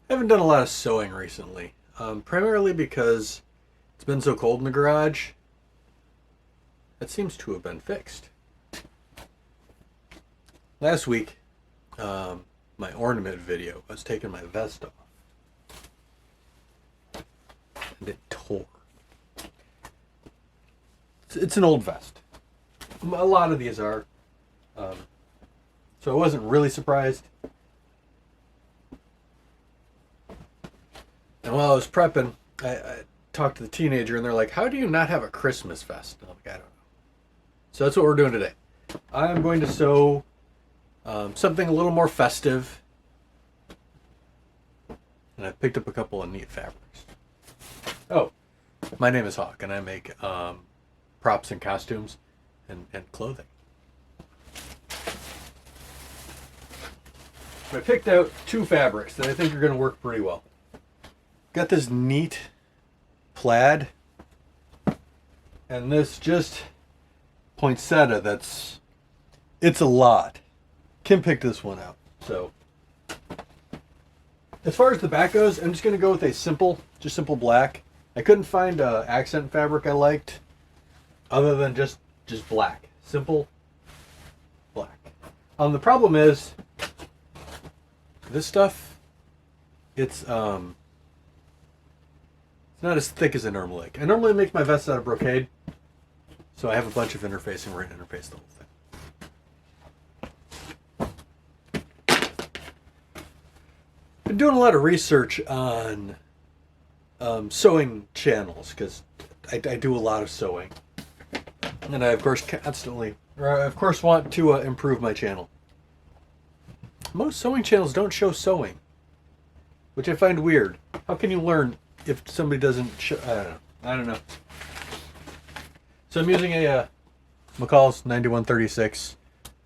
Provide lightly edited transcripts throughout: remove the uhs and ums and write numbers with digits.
I haven't done a lot of sewing recently, primarily because it's been so cold in the garage. That seems to have been fixed. Last week, my ornament video, I was taking my vest off. And it tore. It's an old vest. A lot of these are. So I wasn't really surprised. And while I was prepping, I talked to the teenager, and they're like, "How do you not have a Christmas vest?" And I'm like, "I don't know." So that's what we're doing today. I'm going to sew something a little more festive. And I picked up a couple of neat fabrics. Oh, my name is Hawk, and I make props and costumes and clothing. I picked out two fabrics that I think are going to work pretty well. Got this neat plaid and this just poinsettia it's a lot. Kim picked this one out. So as far as the back goes, I'm just going to go with a simple black. I couldn't find an accent fabric I liked other than just black. Simple black. The problem is this stuff, it's not as thick as I normally like. I normally make my vests out of brocade, so I have a bunch of interfacing. We're going to interface the whole thing. Been doing a lot of research on sewing channels because I do a lot of sewing, and I of course want to improve my channel. Most sewing channels don't show sewing, which I find weird. How can you learn if somebody doesn't show? I don't know. So I'm using a McCall's 9136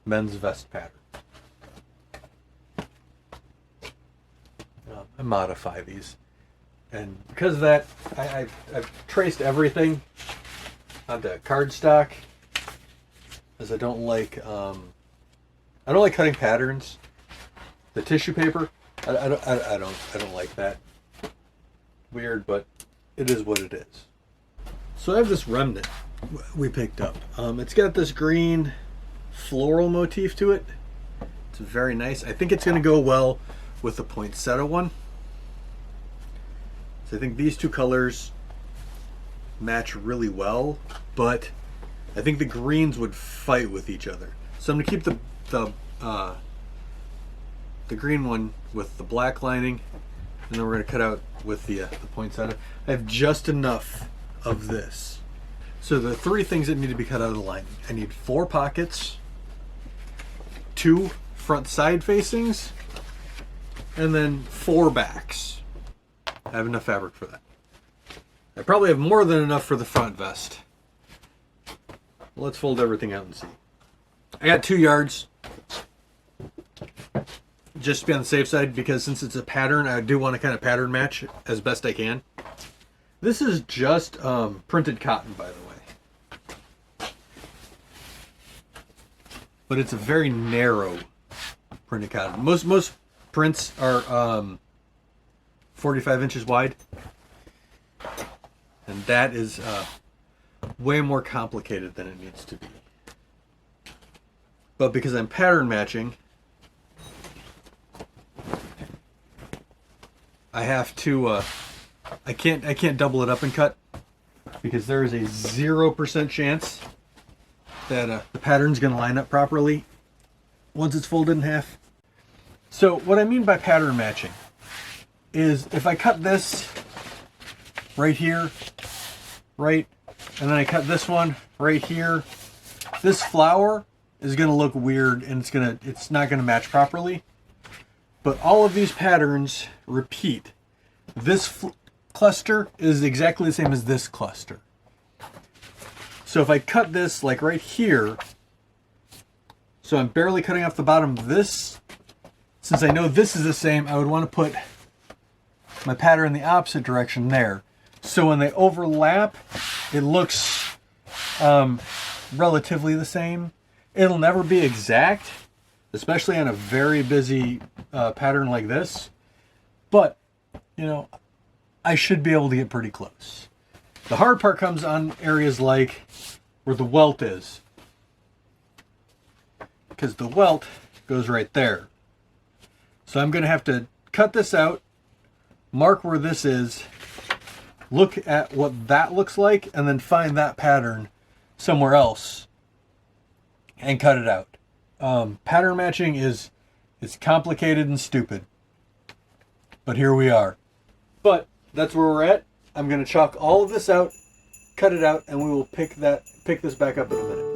men's vest pattern. I modify these, and because of that, I've traced everything onto cardstock, as I don't like cutting patterns. The tissue paper, I don't like that. Weird, but it is what it is. So I have this remnant we picked up. It's got this green floral motif to it. It's very nice. I think it's going to go well with the poinsettia one. So I think these two colors match really well, but I think the greens would fight with each other. So I'm going to keep the green one with the black lining, and then we're going to cut out with the poinsettia. I have just enough of this. So the three things that need to be cut out of the lining. I need 4 pockets, 2 front side facings, and then 4 backs. I have enough fabric for that. I probably have more than enough for the front vest. Let's fold everything out and see. I got 2 yards. Just to be on the safe side, because since it's a pattern, I do want to kind of pattern match as best I can. This is just printed cotton, by the way. But it's a very narrow printed cotton. Most prints are 45 inches wide. And that is way more complicated than it needs to be. But because I'm pattern matching, I have to, I can't double it up and cut, because there is a 0% chance that the pattern's going to line up properly once it's folded in half. So what I mean by pattern matching is if I cut this right here, right, and then I cut this one right here, this flower is going to look weird, and it's not going to match properly. But all of these patterns repeat. This cluster is exactly the same as this cluster. So if I cut this like right here, so I'm barely cutting off the bottom of this, since I know this is the same, I would want to put my pattern in the opposite direction there. So when they overlap, it looks relatively the same. It'll never be exact, especially on a very busy pattern like this, but you know, I should be able to get pretty close. The hard part comes on areas like where the welt is, because the welt goes right there. So I'm going to have to cut this out, mark where this is, look at what that looks like, and then find that pattern somewhere else and cut it out. Pattern matching is complicated and stupid, but here we are. But that's where we're at. I'm going to chalk all of this out, cut it out, and we will pick this back up in a minute.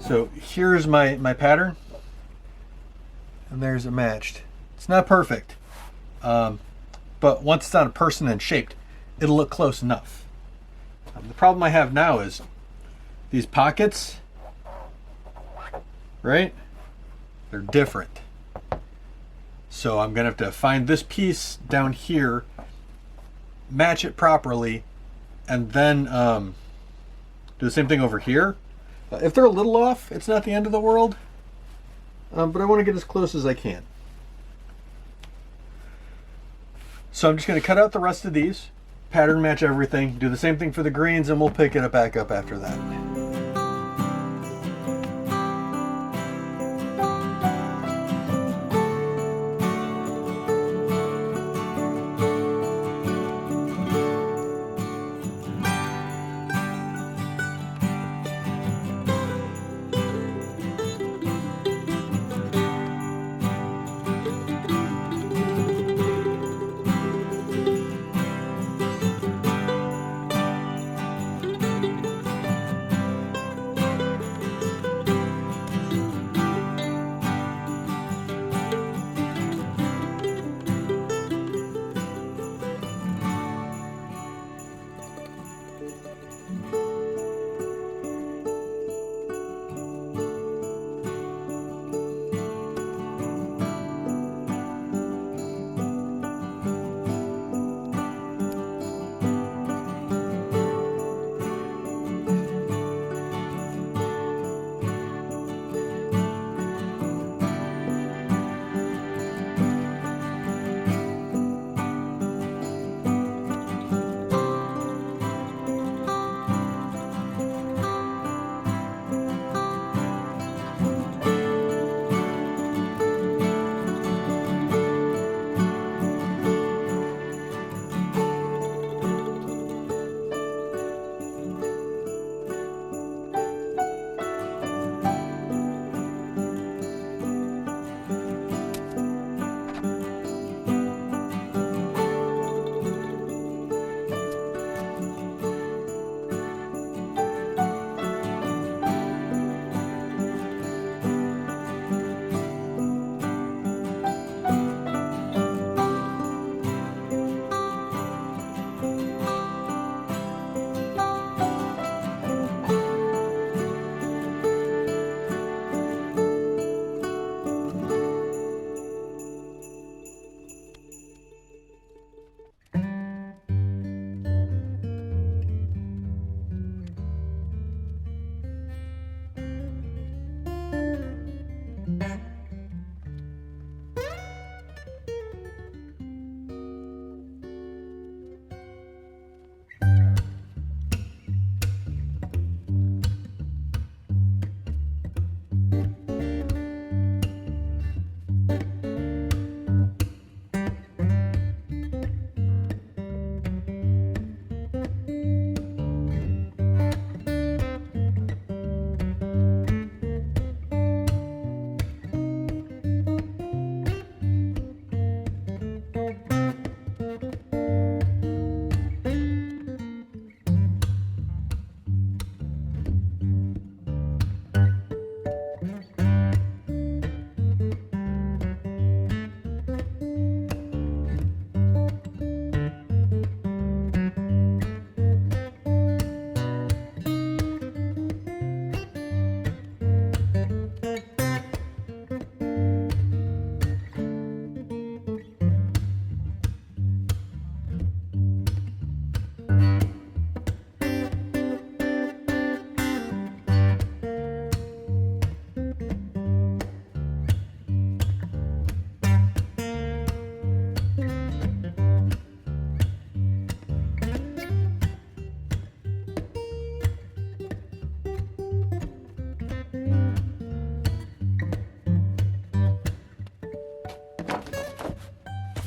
So here's my pattern, and there's it matched. It's not perfect, but once it's on a person and shaped, it'll look close enough. The problem I have now is these pockets, right? They're different. So I'm gonna have to find this piece down here, match it properly, and then do the same thing over here. If they're a little off, it's not the end of the world, but I want to get as close as I can. So I'm just going to cut out the rest of these, pattern match everything, do the same thing for the greens, and we'll pick it back up after that.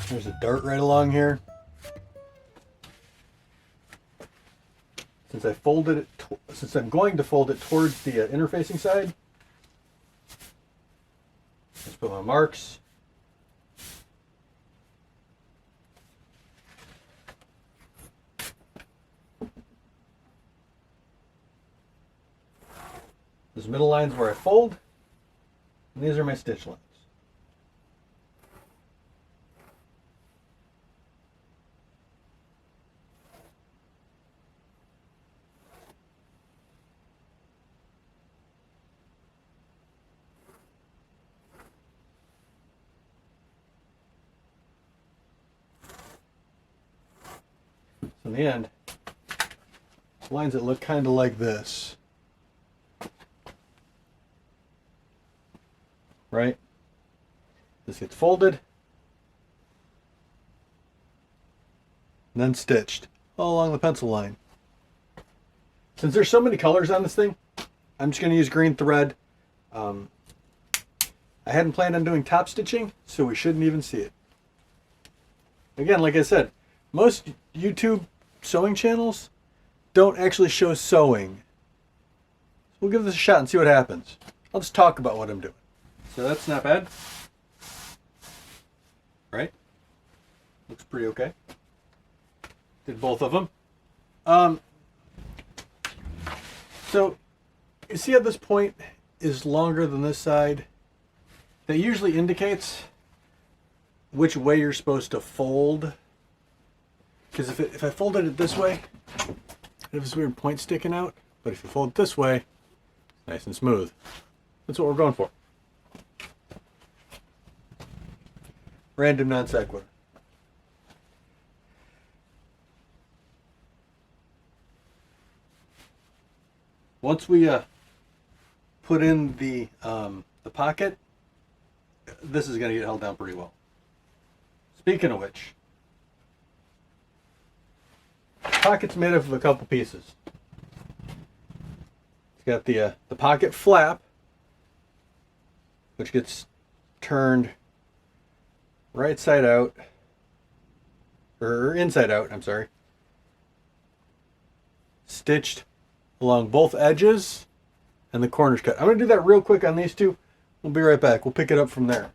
There's a dart right along here. Since I'm going to fold it towards the interfacing side, let's put my marks. Those middle lines where I fold, and these are my stitch lines. So in the end, lines that look kind of like this. Right? This gets folded and then stitched all along the pencil line. Since there's so many colors on this thing, I'm just going to use green thread. I hadn't planned on doing top stitching, so we shouldn't even see it. Again, like I said, most YouTube sewing channels don't actually show sewing. We'll give this a shot and see what happens. I'll just talk about what I'm doing. So that's not bad, right? Looks pretty okay. Did both of them. So you see how this point is longer than this side? That usually indicates which way you're supposed to fold. Because if I folded it this way, I have this weird point sticking out. But if you fold it this way, it's nice and smooth. That's what we're going for. Random non sequitur. Once we put in the pocket, this is going to get held down pretty well. Speaking of which, the pocket's made up of a couple pieces. It's got the pocket flap, which gets turned right side out, or inside out, I'm sorry. Stitched along both edges and the corners cut. I'm going to do that real quick on these two. We'll be right back. We'll pick it up from there.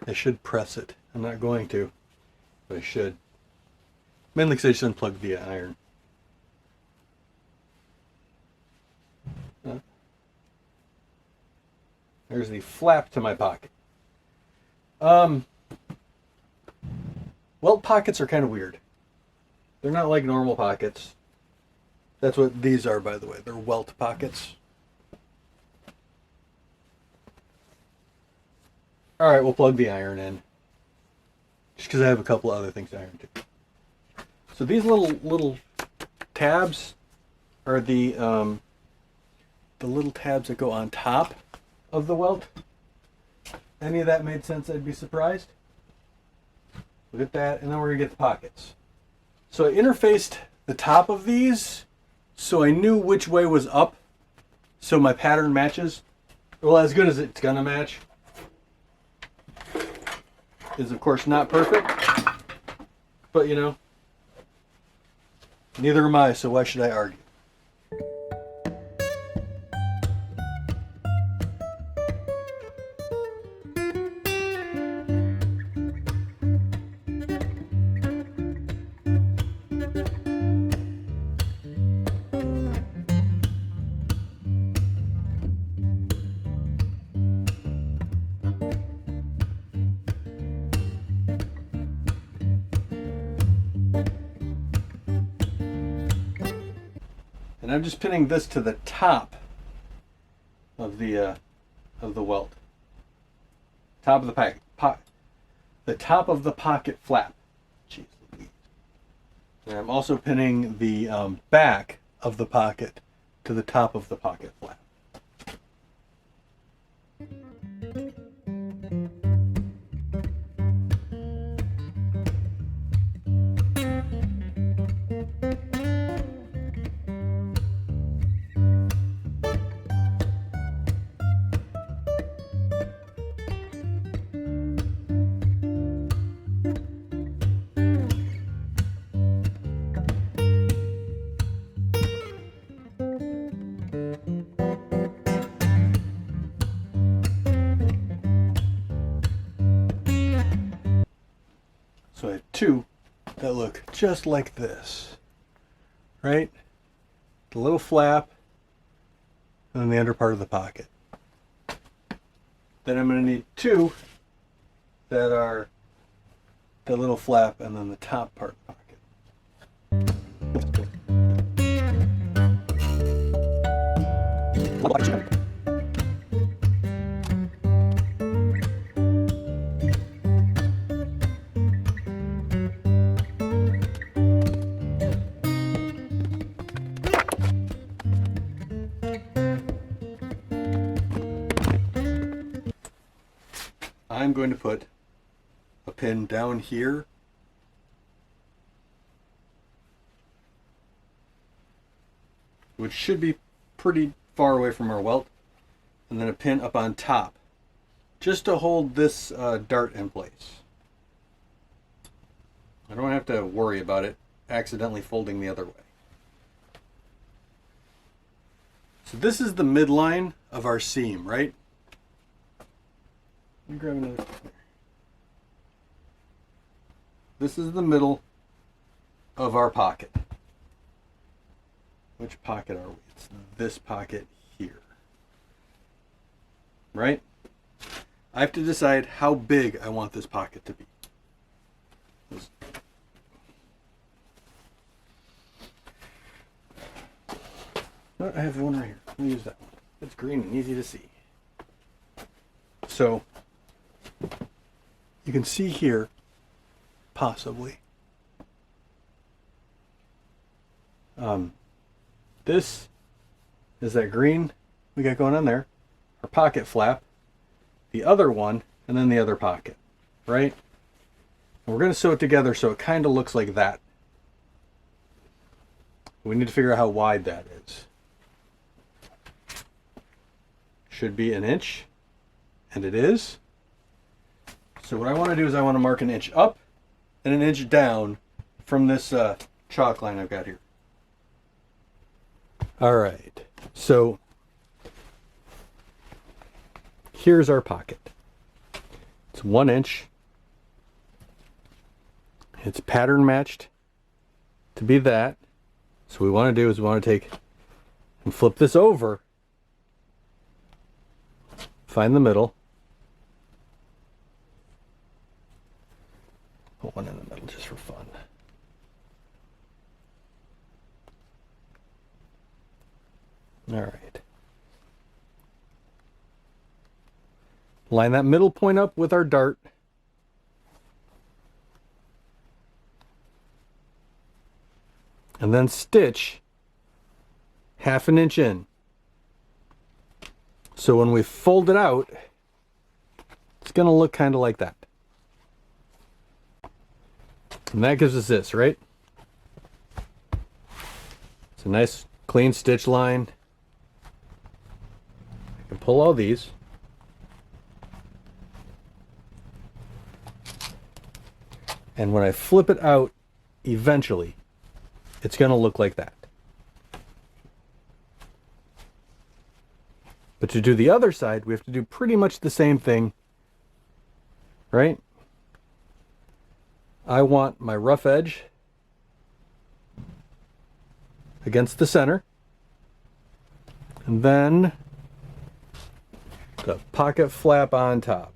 I should press it. I'm not going to, but I should. Mainly because I just unplugged the iron. There's the flap to my pocket. Welt pockets are kind of weird. They're not like normal pockets. That's what these are, by the way. They're welt pockets. All right, we'll plug the iron in. Just because I have a couple of other things to iron too. So these little tabs are the little tabs that go on top of the welt. Any of that made sense? I'd be surprised. Look at that, and then we're gonna get the pockets. So I interfaced the top of these, so I knew which way was up, so my pattern matches. Well, as good as it's gonna match. Is of course not perfect, but you know, neither am I, so why should I argue? And I'm just pinning this to the top of the welt. Top of the packet. The top of the pocket flap. Jeez Louise. And I'm also pinning the back of the pocket to the top of the pocket flap. So I have two that look just like this, right? The little flap and then the under part of the pocket. Then I'm going to need two that are the little flap and then the top part of the pocket. I'm going to put a pin down here which should be pretty far away from our welt, and then a pin up on top just to hold this dart in place. I don't have to worry about it accidentally folding the other way. So this is the midline of our seam, right? Let me grab another. This is the middle of our pocket. Which pocket are we? It's this pocket here. Right? I have to decide how big I want this pocket to be. No, I have one right here. Let me use that one. It's green and easy to see. So, you can see here, possibly, this is that green we got going on there, our pocket flap, the other one, and then the other pocket, right? And we're going to sew it together so it kind of looks like that. We need to figure out how wide that is. Should be an inch, and it is. So what I want to do is I want to mark an inch up and an inch down from this chalk line I've got here. All right, so here's our pocket. It's 1 inch. It's pattern matched to be that. So what we want to do is we want to take and flip this over, find the middle, put one in the middle just for fun. All right. Line that middle point up with our dart. And then stitch 1/2 inch in. So when we fold it out, it's going to look kind of like that. And that gives us this, right? It's a nice clean stitch line. I can pull all these. And when I flip it out, eventually, it's going to look like that. But to do the other side, we have to do pretty much the same thing, right? I want my rough edge against the center, and then the pocket flap on top.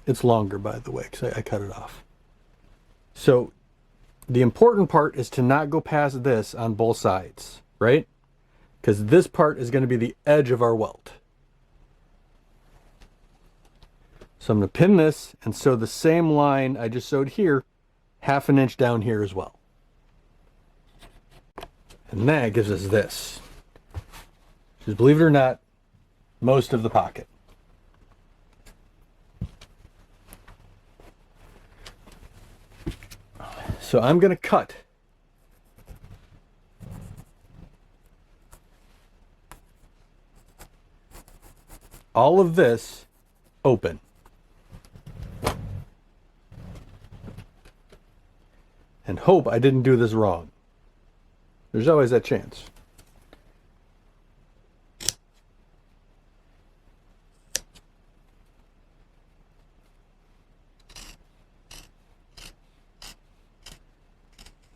It's longer, by the way, because I cut it off. So the important part is to not go past this on both sides, right? Because this part is going to be the edge of our welt. So I'm going to pin this and sew the same line I just sewed here, 1/2 inch down here as well. And that gives us this. Because believe it or not, most of the pocket. So I'm going to cut all of this open. And hope I didn't do this wrong. There's always that chance.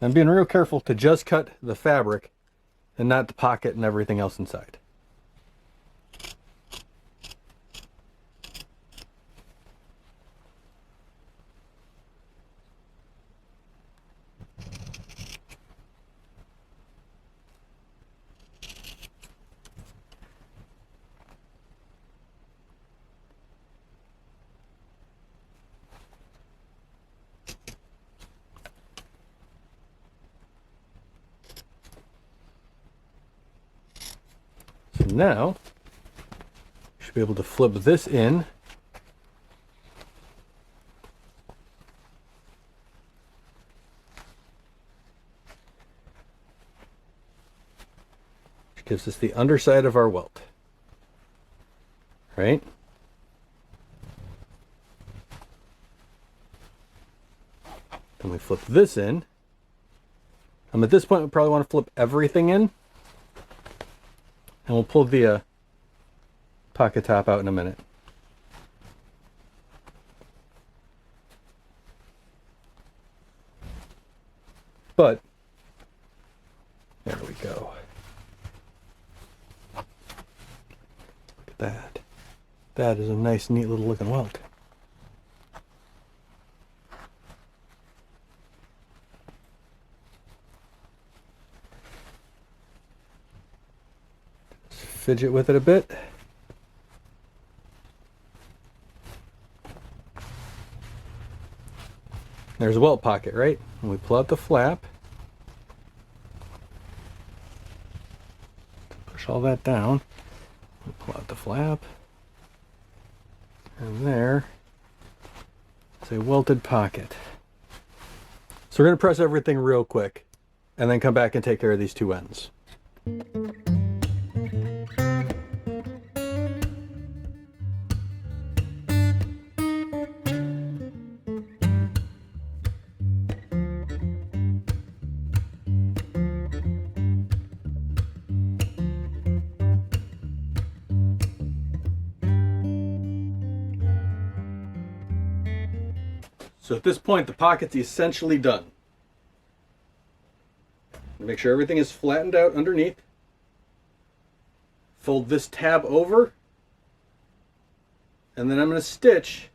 I'm being real careful to just cut the fabric and not the pocket and everything else inside. So now, you should be able to flip this in. Which gives us the underside of our welt. Right? Then we flip this in. At this point, we probably want to flip everything in. And we'll pull the pocket top out in a minute. But, there we go. Look at that. That is a nice, neat little looking welt. Fidget with it a bit. There's a welt pocket, right? And we pull out the flap. Push all that down. We pull out the flap. And there is a welted pocket. So we're going to press everything real quick and then come back and take care of these two ends. So at this point, the pocket's essentially done. Make sure everything is flattened out underneath. Fold this tab over. And then I'm going to stitch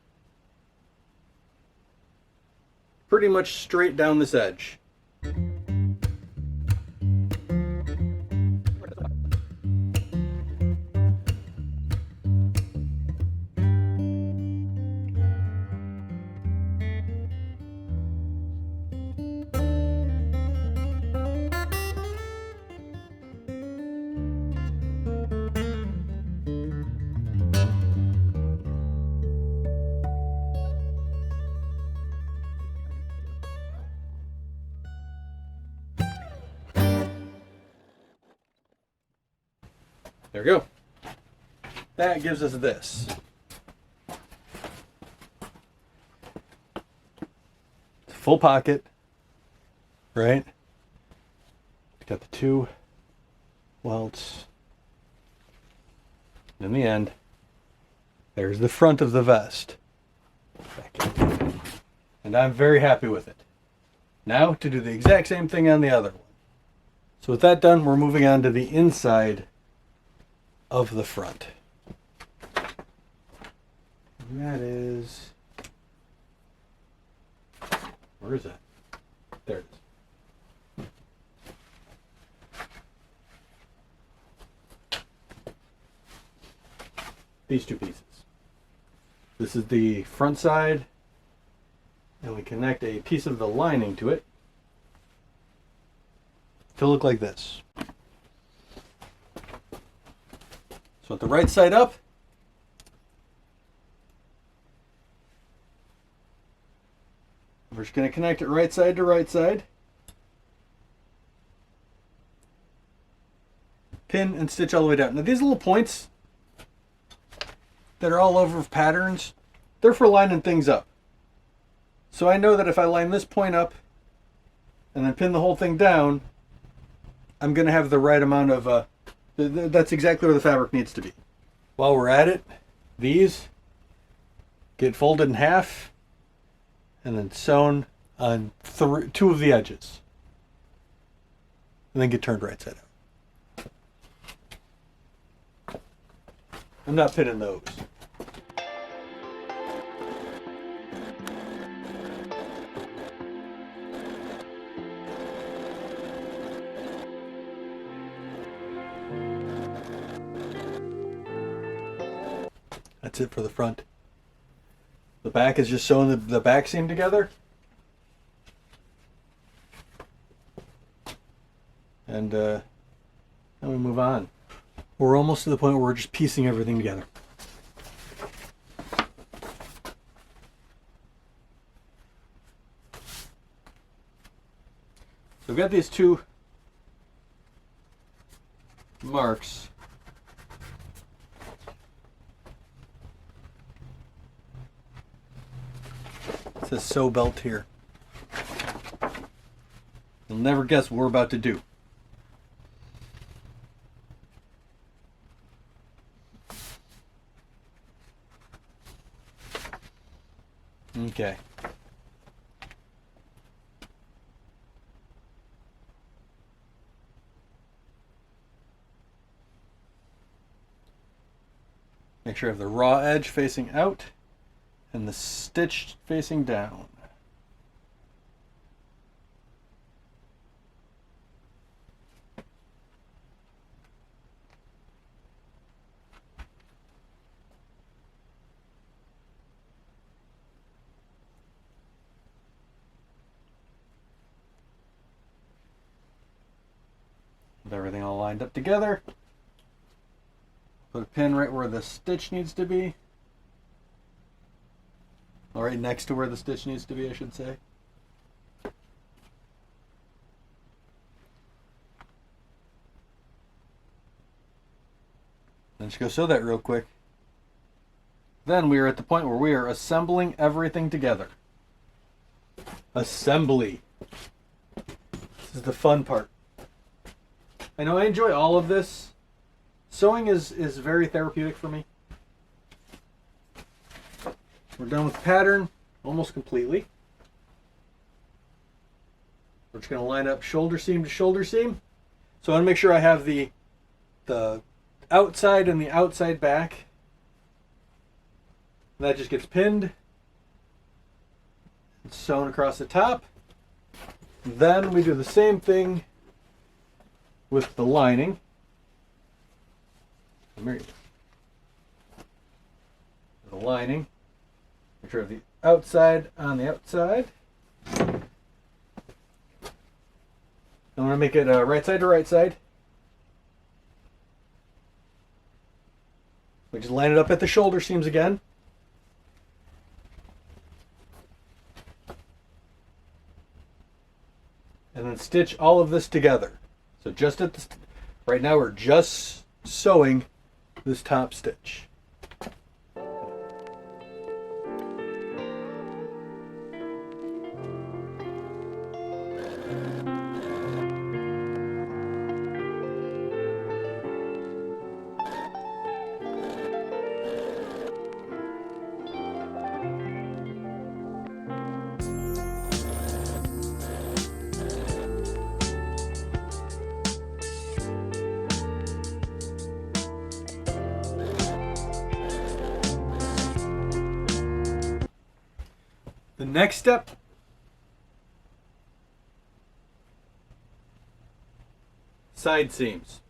pretty much straight down this edge. There we go. That gives us this. Full pocket, right? Got the two welts. In the end, there's the front of the vest. And I'm very happy with it. Now to do the exact same thing on the other one. So with that done, we're moving on to the inside of the front. And that is, where is that? There it is. These two pieces. This is the front side, and we connect a piece of the lining to it to look like this. So with the right side up, we're just going to connect it right side to right side. Pin and stitch all the way down. Now these little points that are all over patterns, they're for lining things up. So I know that if I line this point up and then pin the whole thing down, I'm going to have the right amount of, that's exactly where the fabric needs to be. While we're at it, these get folded in half and then sewn on two of the edges. And then get turned right side out. I'm not pinning those. That's it for the front. The back is just sewing the back seam together. And then we move on. We're almost to the point where we're just piecing everything together. So we've got these two marks. It says sew belt here. You'll never guess what we're about to do. Okay. Make sure I have the raw edge facing out and the stitch facing down. With everything all lined up together, put a pin right where the stitch needs to be. Or right next to where the stitch needs to be, I should say. Then just go sew that real quick. Then we are at the point where we are assembling everything together. Assembly. This is the fun part. I know I enjoy all of this. Sewing is very therapeutic for me. We're done with the pattern almost completely. We're just going to line up shoulder seam to shoulder seam. So I want to make sure I have the outside and the outside back. And that just gets pinned and sewn across the top. Then we do the same thing with the lining. The lining. Make sure I have the outside on the outside. I'm going to make it right side to right side. We just line it up at the shoulder seams again. And then stitch all of this together. So just at the, right now we're just sewing this top stitch. The next step, side seams.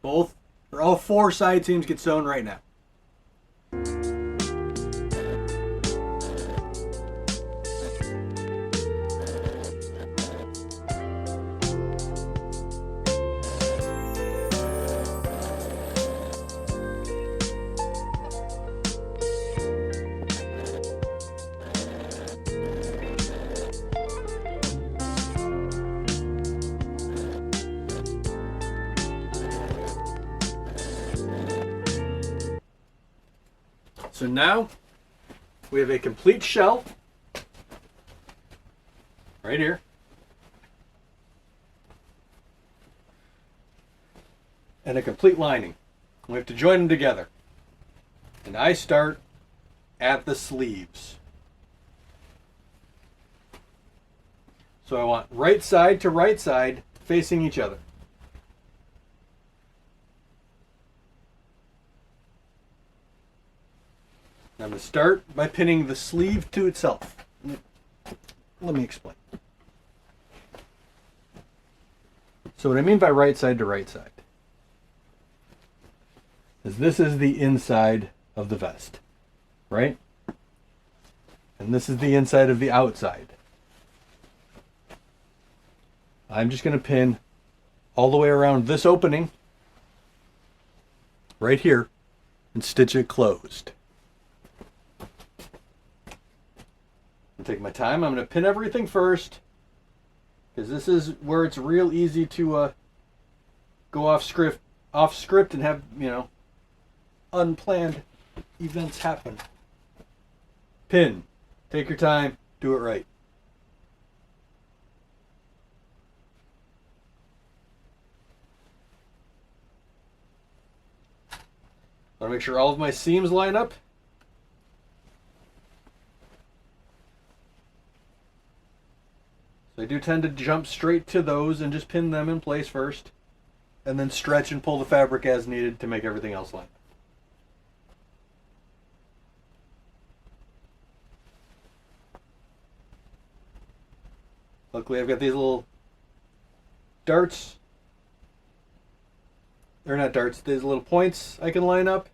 Both, or all four side seams get sewn right now. So now we have a complete shell right here. And a complete lining. We have to join them together. And I start at the sleeves. So I want right side to right side facing each other. I'm going to start by pinning the sleeve to itself. Let me explain. So what I mean by right side to right side is this is the inside of the vest, right? And this is the inside of the outside. I'm just going to pin all the way around this opening right here and stitch it closed. I'll take my time. I'm going to pin everything first because this is where it's real easy to go off script and have, unplanned events happen. Pin. Take your time. Do it right. I want to make sure all of my seams line up. So I do tend to jump straight to those and just pin them in place first, and then stretch and pull the fabric as needed to make everything else line up. Luckily I've got these little darts. They're not darts, these little points I can line up.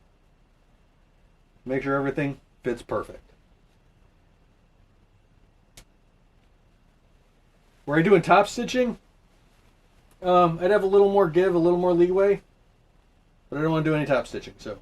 Make sure everything fits perfect. Where I do in top stitching, I'd have a little more give, a little more leeway, but I don't want to do any top stitching, so.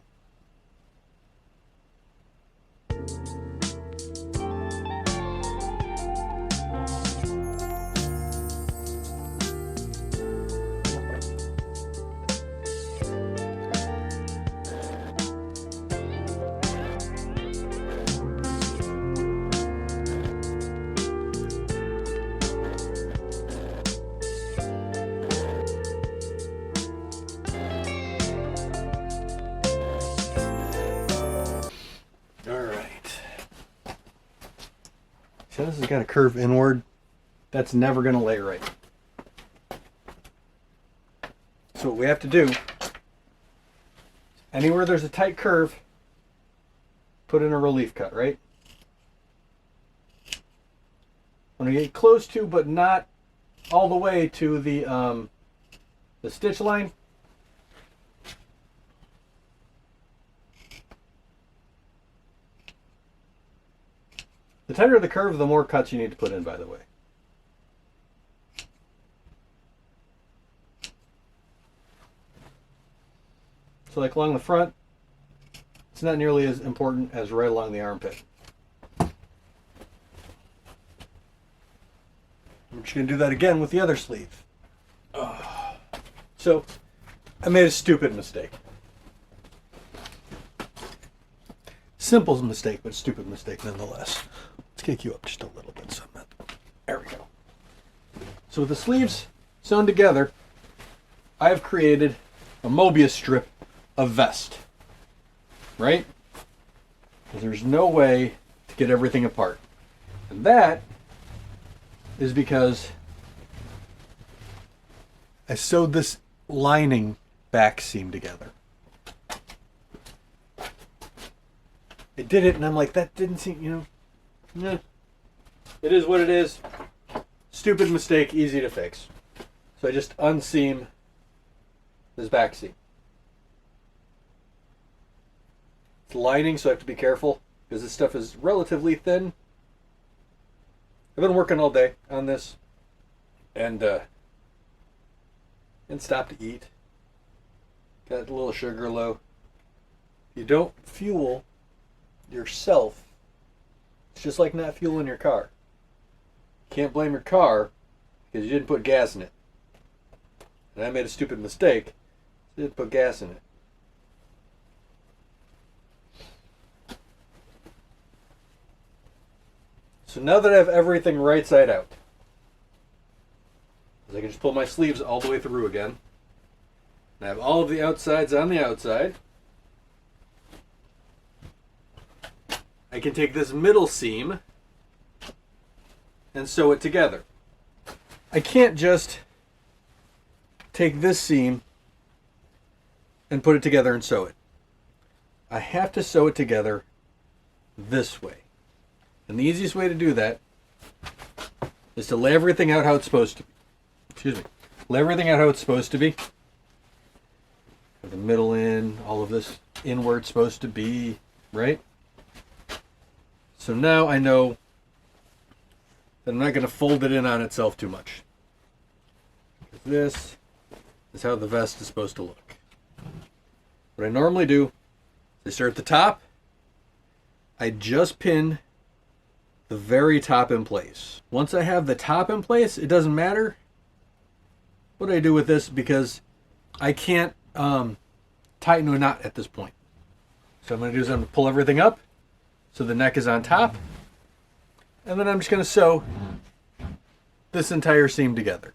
So this has got a curve inward. That's never going to lay right. So what we have to do, anywhere there's a tight curve, put in a relief cut, right? I'm going to get close to, but not all the way to the stitch line. The tighter the curve, the more cuts you need to put in, by the way. So like along the front, it's not nearly as important as right along the armpit. I'm just going to do that again with the other sleeve. So I made a stupid mistake. Simple mistake, but stupid mistake nonetheless. Let's kick you up just a little bit. So there we go. So with the sleeves sewn together, I have created a Mobius strip of vest. Right? Because there's no way to get everything apart. And that is because I sewed this lining back seam together. I did it and I'm like, that didn't seem, It is what it is. Stupid mistake, easy to fix. So I just unseam this back seam. It's lining, so I have to be careful because this stuff is relatively thin. I've been working all day on this and stopped to eat. Got a little sugar low. You don't fuel yourself. It's just like not fueling your car. Can't blame your car because you didn't put gas in it. And I made a stupid mistake. I didn't put gas in it. So now that I have everything right side out, I can just pull my sleeves all the way through again. And I have all of the outsides on the outside. I can take this middle seam and sew it together. I can't just take this seam and put it together and sew it. I have to sew it together this way. And the easiest way to do that is to lay everything out how it's supposed to be. Excuse me. Lay everything out how it's supposed to be. Have the middle in, all of this in where it's supposed to be, right? So now I know that I'm not going to fold it in on itself too much. This is how the vest is supposed to look. What I normally do is I start at the top. I just pin the very top in place. Once I have the top in place, it doesn't matter what I do with this because I can't tighten a knot at this point. So what I'm going to do is I'm going to pull everything up so the neck is on top. And then I'm just going to sew this entire seam together.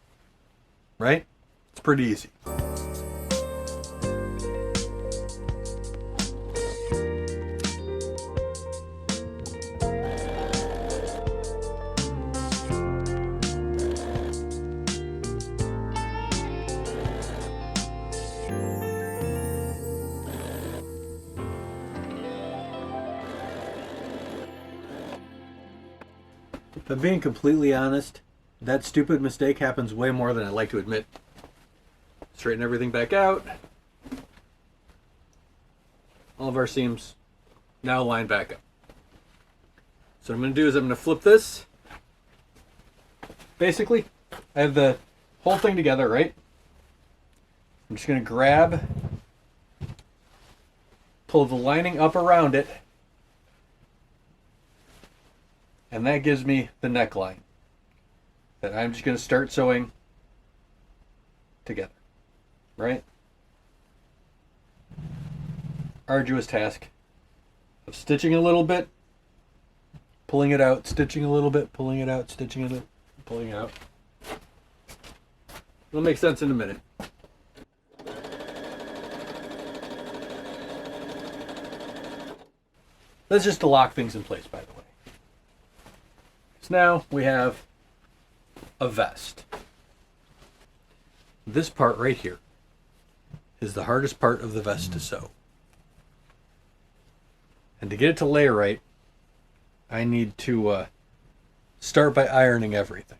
Right? It's pretty easy. If I'm being completely honest, that stupid mistake happens way more than I like to admit. Straighten everything back out. All of our seams now line back up. So what I'm going to do is I'm going to flip this. Basically, I have the whole thing together, right? I'm just going to grab, pull the lining up around it, and that gives me the neckline that I'm just going to start sewing together, right? Arduous task of stitching a little bit, pulling it out, stitching a little bit, pulling it out, stitching it, pulling it out. It'll make sense in a minute. That's just to lock things in place, by the way. So now we have a vest. This part right here is the hardest part of the vest to sew. And to get it to lay right, I need to start by ironing everything.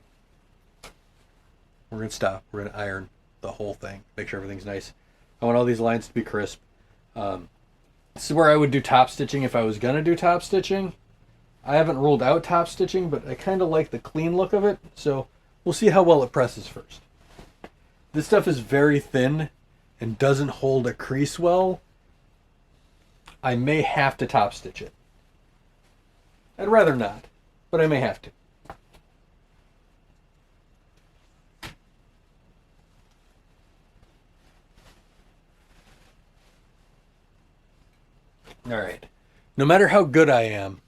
We're going to stop. We're going to iron the whole thing. Make sure everything's nice. I want all these lines to be crisp. This is where I would do top stitching if I was going to do top stitching. I haven't ruled out top stitching, but I kind of like the clean look of it. So we'll see how well it presses first. This stuff is very thin and doesn't hold a crease well. I may have to top stitch it. I'd rather not, but I may have to. All right. No matter how good I am,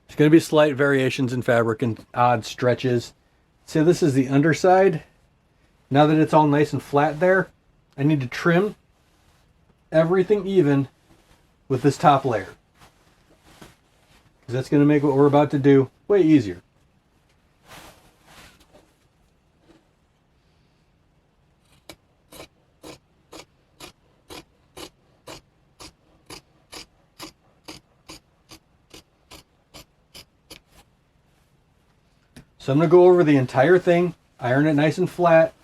there's going to be slight variations in fabric and odd stretches. So this is the underside. Now that it's all nice and flat there, I need to trim everything even with this top layer. Because that's going to make what we're about to do way easier. So I'm going to go over the entire thing, iron it nice and flat,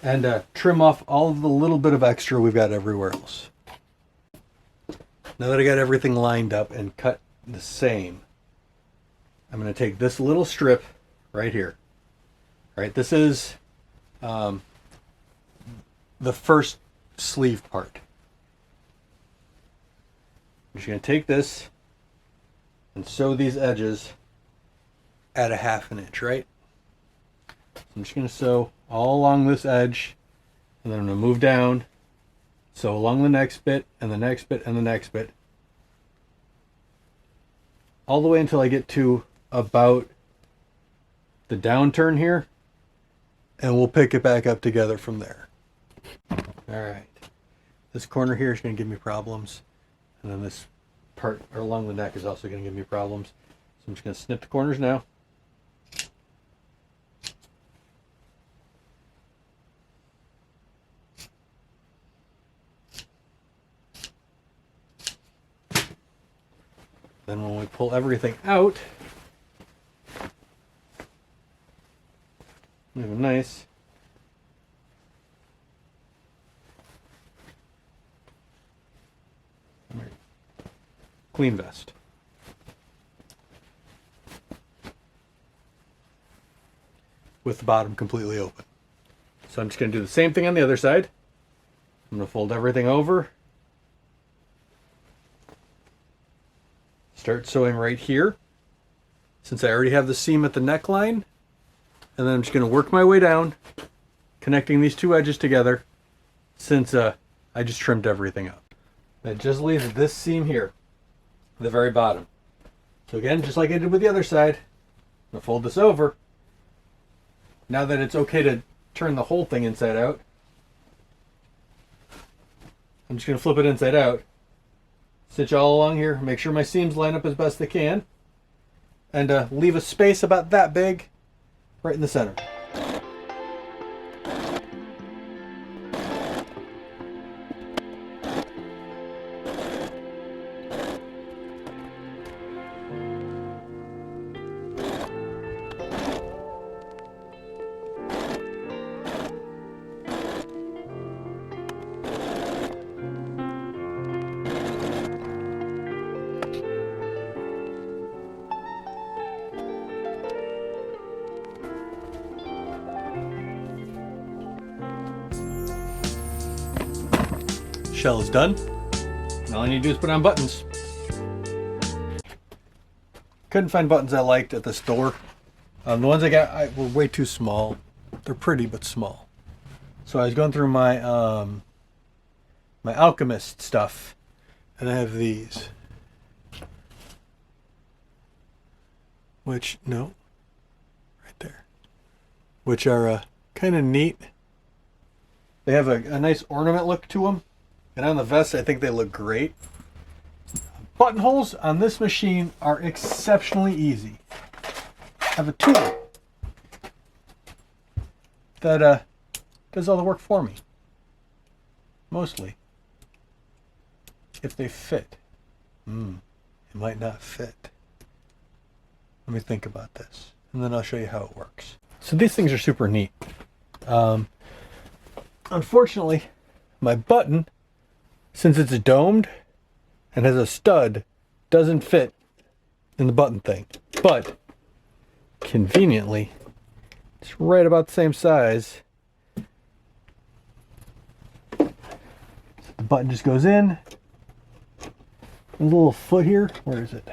and trim off all of the little bit of extra we've got everywhere else. Now that I got everything lined up and cut the same, I'm going to take this little strip right here. Right, this is the first sleeve part. I'm just going to take this and sew these edges at a 1/2 inch, right? So I'm just going to sew all along this edge, and then I'm going to move down, sew along the next bit, and the next bit, and the next bit. all the way until I get to about the downturn here, and we'll pick it back up together from there. All right. This corner here is going to give me problems, and then this part along the neck is also going to give me problems. So I'm just going to snip the corners now. Then when we pull everything out, we have a nice clean vest. With the bottom completely open. So I'm just going to do the same thing on the other side. I'm going to fold everything over. Start sewing right here, since I already have the seam at the neckline. And then I'm just going to work my way down, connecting these two edges together, since I just trimmed everything up. That just leaves this seam here, the very bottom. So again, just like I did with the other side, I'm going to fold this over. Now that it's okay to turn the whole thing inside out, I'm just going to flip it inside out, stitch all along here, make sure my seams line up as best they can, and leave a space about that big right in the center. Shell is done. All I need to do is put on buttons. Couldn't find buttons I liked at the store. The ones I got were way too small. They're pretty but small. So I was going through my my Alchemist stuff, and I have these. Which right there. Which are kind of neat. They have a nice ornament look to them. And on the vest, I think they look great. Buttonholes on this machine are exceptionally easy. I have a tool that does all the work for me. Mostly. If they fit. It might not fit. Let me think about this. And then I'll show you how it works. So these things are super neat. Unfortunately, my button, since it's domed and has a stud, doesn't fit in the button thing. But conveniently, it's right about the same size. The button just goes in. There's a little foot here. Where is it?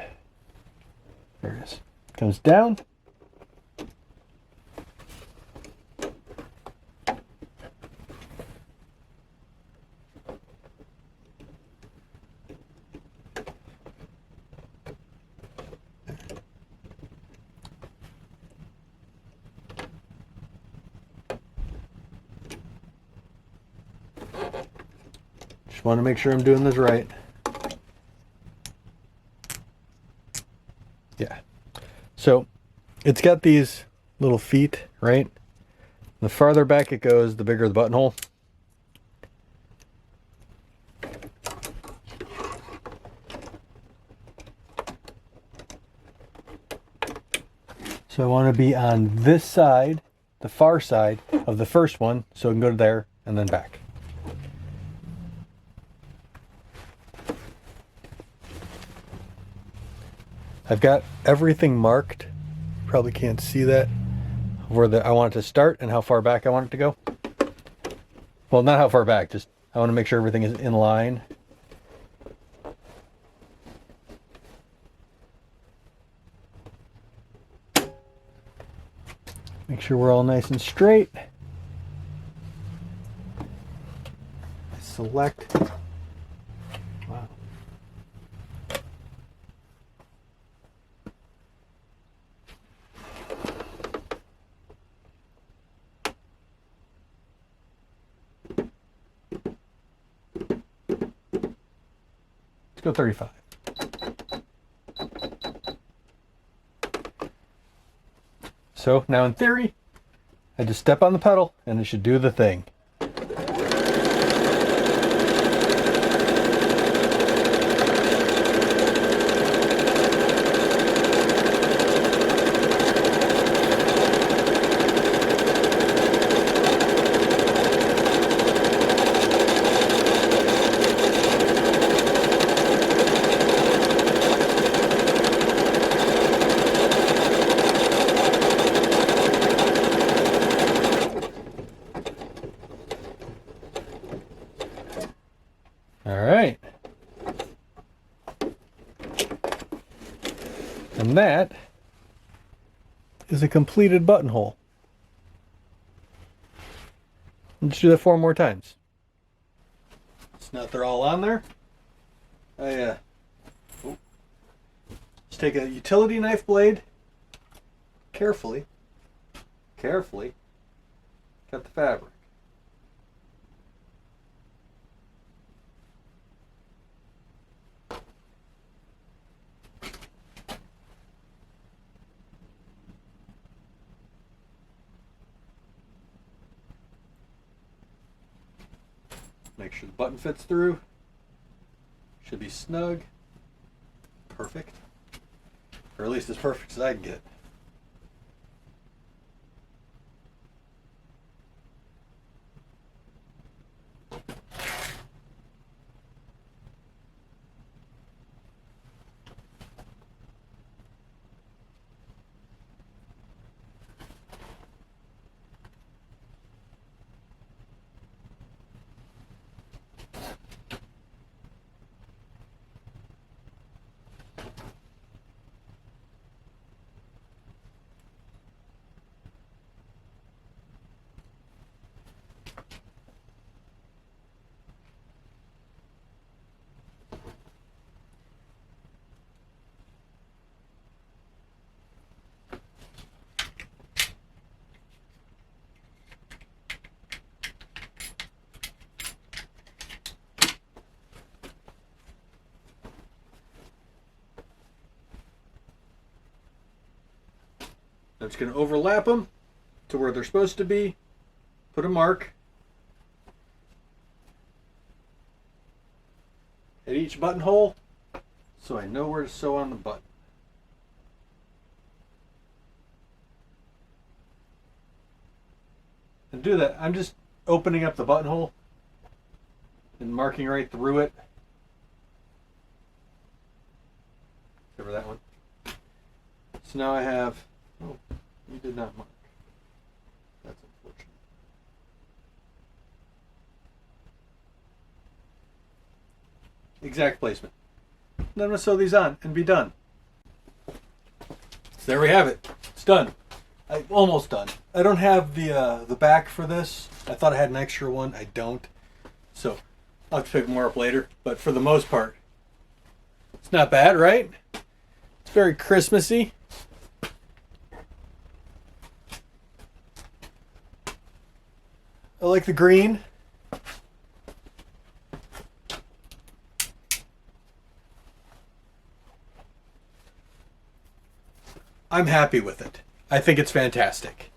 There it is. Comes down. Just want to make sure I'm doing this right. Yeah. So it's got these little feet, right? The farther back it goes, the bigger the buttonhole. So I want to be on this side, the far side of the first one, so I can go to there and then back. I've got everything marked. Probably can't see that. Where I want it to start and how far back I want it to go. Well, not how far back, just I want to make sure everything is in line. Make sure we're all nice and straight. Select. Wow. Let's go 35. So now in theory, I just step on the pedal and it should do the thing. Alright. And that is a completed buttonhole. Let's do that 4 more times. So now that they're all on there, just take a utility knife blade, carefully cut the fabric. Make sure the button fits through. Should be snug. Perfect. Or at least as perfect as I can get. I'm just going to overlap them to where they're supposed to be, put a mark at each buttonhole so I know where to sew on the button. And do that, I'm just opening up the buttonhole and marking right through it. Cover that one. So now I have, oh, you did not mark. That's unfortunate. Exact placement. Then I'm going to sew these on and be done. So there we have it. It's done. I'm almost done. I don't have the back for this. I thought I had an extra one. I don't. So I'll have to pick more up later. But for the most part, it's not bad, right? It's very Christmassy. I like the green. I'm happy with it. I think it's fantastic.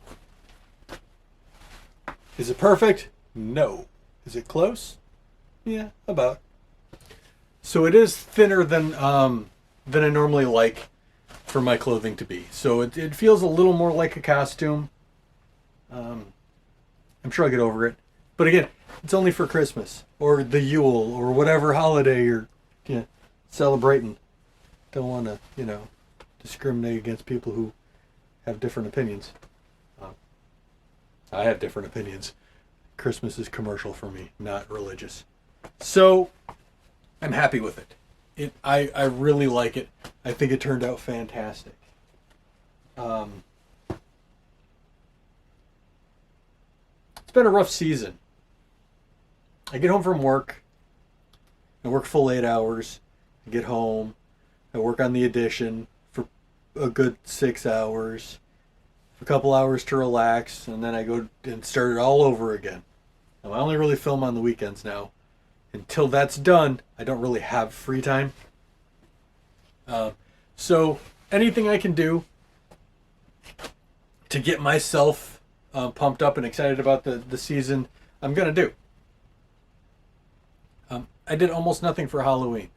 Is it perfect? No. Is it close? Yeah, about. So it is thinner than I normally like for my clothing to be. So it feels a little more like a costume. I'm sure I'll get over it. But again, it's only for Christmas or the Yule or whatever holiday you're celebrating. Don't want to, discriminate against people who have different opinions. I have different opinions. Christmas is commercial for me, not religious. So I'm happy with it. I really like it. I think it turned out fantastic. It's been a rough season. I get home from work. I work full 8 hours. I get home. I work on the addition for a good 6 hours. A couple hours to relax, and then I go and start it all over again. Now, I only really film on the weekends now, until that's done, I don't really have free time. So anything I can do to get myself pumped up and excited about the season, I'm going to do. I did almost nothing for Halloween.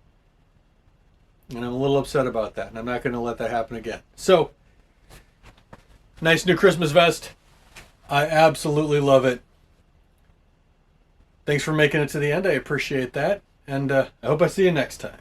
And I'm a little upset about that. And I'm not going to let that happen again. So, nice new Christmas vest. I absolutely love it. Thanks for making it to the end. I appreciate that. And I hope I see you next time.